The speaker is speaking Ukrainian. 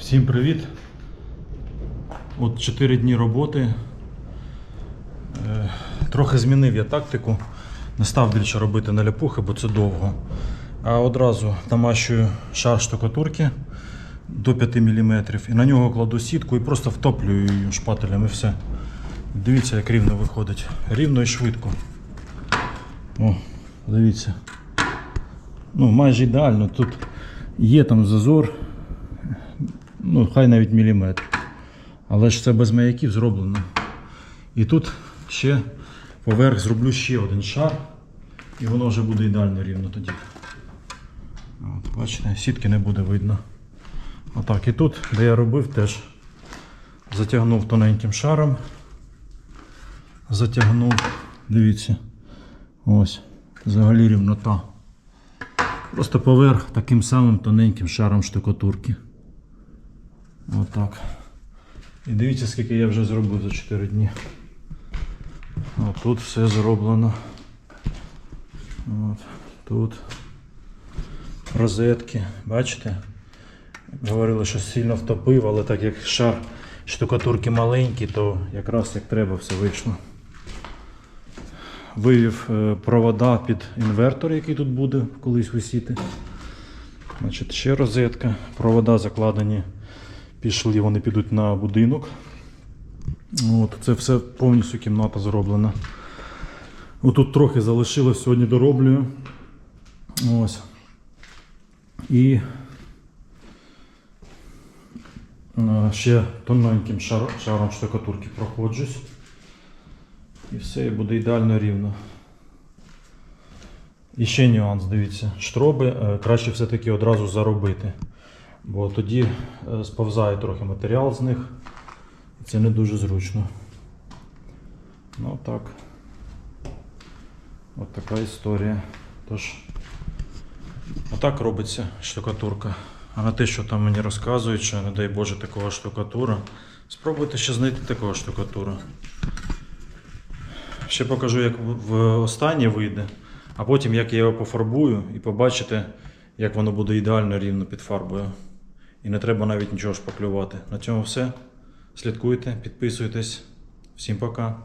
Всім привіт! От 4 дні роботи. Трохи змінив я тактику. Не став більше робити наляпухи, бо це довго. А одразу намащую шар штукатурки до 5 мм і на нього кладу сітку і просто втоплюю її шпателем і все. Дивіться, як рівно виходить. Рівно і швидко. О, дивіться. Ну, майже ідеально. Тут є там зазор. Ну, хай навіть міліметр. Але ж це без маяків зроблено. І тут ще поверх зроблю ще один шар. І воно вже буде ідеально рівно тоді. От, бачите, сітки не буде видно. Отак. І тут, де я робив, теж затягнув тоненьким шаром. Затягнув, дивіться, ось, взагалі рівнота. Просто поверх таким самим тоненьким шаром штукатурки. Отак. І дивіться, скільки я вже зробив за 4 дні. От тут все зроблено. От, тут розетки, бачите? Говорили, що сильно втопив, але так як шар штукатурки маленький, то якраз як треба все вийшло. Вивів провода під інвертор, який тут буде колись висіти. Значить, ще розетка. Провода закладені, пішли, вони підуть на будинок. От, це все повністю кімната зроблена. Отут трохи залишилось, сьогодні дороблюю. Ось. І ще тоненьким шаром штукатурки проходжусь. І все, і буде ідеально рівно. І ще нюанс, дивіться, штроби краще все-таки одразу заробити, бо тоді сповзає трохи матеріал з них, і це не дуже зручно. Ну так, от така історія. Тож, отак робиться штукатурка. А на те, що там мені розказують, що не дай Боже такого штукатура, спробуйте ще знайти такого штукатура. Ще покажу, як в останнє вийде, а потім як я його пофарбую і побачите, як воно буде ідеально рівно під фарбою. І не треба навіть нічого шпаклювати. На цьому все. Слідкуйте, підписуйтесь. Всім пока.